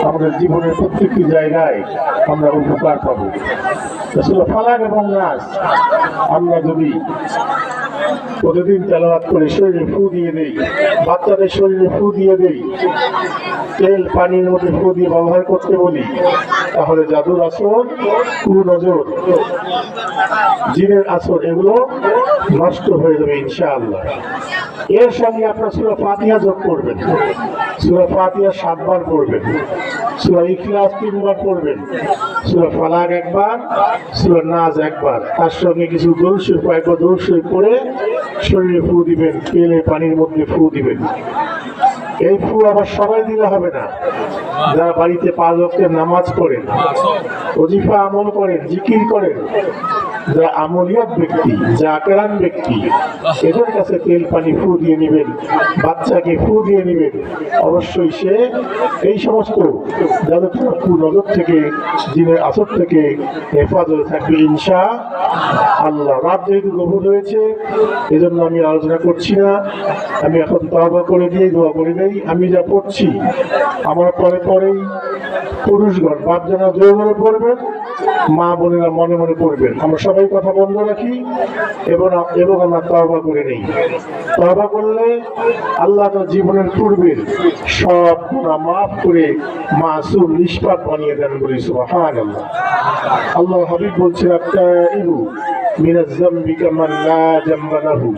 আমাদের জীবনের প্রত্যেকটি জায়গায় আমরা উপকার পাবো। সূরা ফালাক এবং নাস আমরা যদি প্রতিদিন তেলাওয়াত করে শরীরে ফু দিয়ে দেই, বাচ্চাদের শরীরে ফু দিয়ে দেই, তেল পানির মধ্যে ফু দিয়ে ব্যবহার করতে বলি, তাহলে জাদুর আসর, কুনজর, জিনের আসর এগুলো নষ্ট হয়ে যাবে ইনশাআল্লাহ। এর সঙ্গে আপনার সূরা ফাতিহা যোগ করবেন। সূরা ফাতিহা 7 বার পড়বেন, সূরা ইখলাস 3 বার পড়বেন, সূরা ফালাক 1 বার, সূরা নাস 1 বার, তার সঙ্গে কিছু দরুদ শরীফ কয়েকবার দরুদ শরীফ পড়ে শরীরে ফু দিবেন, তেলে পানির মধ্যে ফু দিবেন। এই ফু আবার সবাই দিলে হবে না। যারা বাড়িতে 5 ওয়াক্তের নামাজ পড়েন, ওজিফা আমল করেন, জিকির করেন, যারা আমলিয়াত ব্যক্তি, জাকেরান ব্যক্তি, এদের কাছে তেল পানি ফু দিয়ে নেবেন, বাচ্চাকে ফু দিয়ে নেবেন। অবশ্যই সে এই সমস্ত যাদের কুনজর থেকে, জিনের আসর থেকে হেফাজতে থাকবে ইনশাআল্লাহ। রাত যেহেতু গভীর হয়েছে এজন্য আমি আলোচনা করছি না। আমি এখন তওবা করে দিয়ে দোয়া করে দেই। আমি যা পড়ছি আমার পরে পরেই পুরুষগণ, বাপ যারা জোরে পড়বেন, মা বোনেরা মনে মনে পড়বেন। আমরা সবাই কথা বন্ধ রাখি এবং আমরা তওবা করে নেই। তওবা করলে আল্লাহ তার জীবনের পূর্বের সব গুনাহ মাফ করে মাসুম নিষ্পাপ বানিয়ে দেন বলি সুবহানাল্লাহ। আল্লাহ হাবিব বলছেন, আত্তাইবু মিনাজ যামবি কামান লা যামবা লাহু।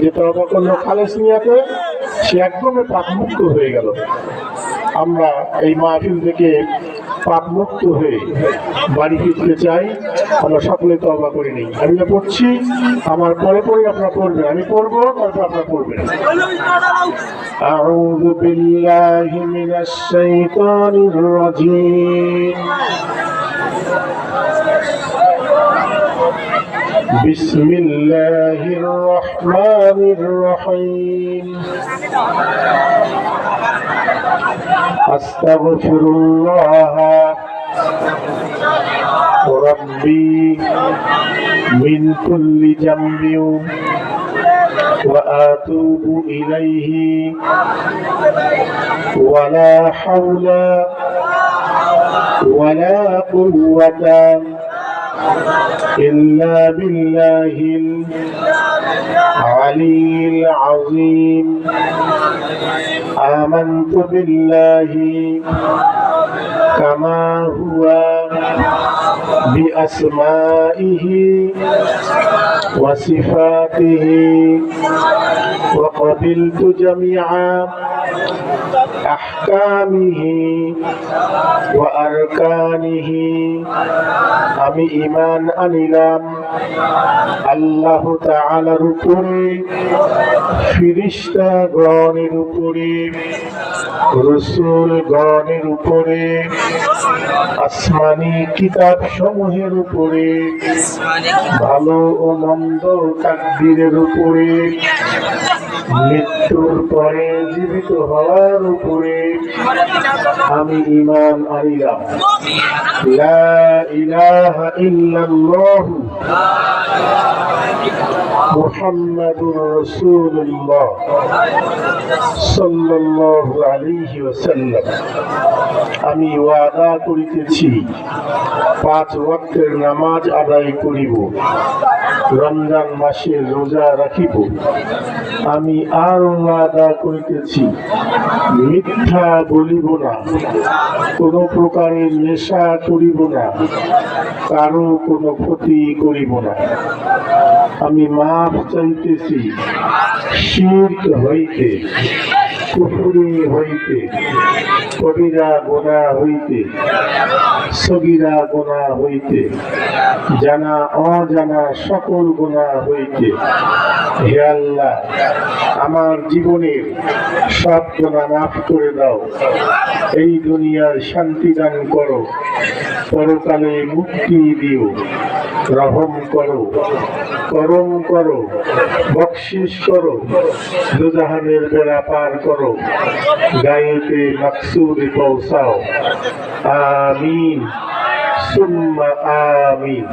যে তওবা করলো খালেস নিয়াতে, সে একদমই পাপমুক্ত হয়ে গেল। আমরা এই মাহফিল থেকে পাপমুক্ত হয়ে বাড়ি ফিরতে চাই। আমরা সকলে তওবা করে নিই। আমি না পড়ছি, আমার পরে পরে আপনারা পড়বেন, আমি পড়বো, তারপর আপনারা পড়বেন। আউযু বিল্লাহি মিনাশ শাইতানির রাজীম। বিসমিল্লাহির রহমানির রহিম। আস্তাগফিরুল্লাহ রাব্বি মিন কুল্লি যামবিন ওয়া আতুবু ইলাইহি ওয়া লা হাওলা ওয়া লা কুওয়াতা ইল্লা বিল্লাহিল আলিয়্যিল আযীম। آمنت بالله كما هو بأسمائه وصفاته وقبلت جميع أحكامه وأركانه। আমি ঈমান আনিলাম আল্লাহ তাআলার উপরে, ফেরেশতা গণের উপরে, রাসূল গণের উপরে, আসমানি কিতাব সমূহের উপরে, ভালো ও মন্দ তাকদীরের উপরে, মৃত্যুর পরে জীবিত হওয়ার উপরে আমি ঈমান আনিলাম। লা ইলাহা ইল্লাল্লাহ মুহাম্মাদুর রাসূলুল্লাহ সাল্লাল্লাহু আলাইহি ওয়াসাল্লাম। আমি ওয়াদা করিতেছি 5 ওয়াক্তের নামাজ আদায় করিব, রমজান মাসে রোজা রাখিব। আমি আর ওয়াদা করিতেছি মিথ্যা বলিব না, কোনো প্রকারের নেশা করিব না, কারো কোনো ক্ষতি করিব না। আমি মাফ চাইতেছি শিরক হইতে, কুফরি হইতে, কবিরা গুনাহ হইতে, সগীরা গুনাহ হইতে, জানা অজানা সকল গুনাহ হইতে। হে আল্লাহ, আমার জীবনের সব গুনাহ মাফ করে দাও। এই দুনিয়ার শান্তি দান করো, পরকালে মুক্তি দিও। রহম করো, করম করো, বকশিশ করো, দুজাহানের বেড়া পার করো, গায়েতে মাকসুদে পৌঁছাও। আমিন সুম্মা আমিন।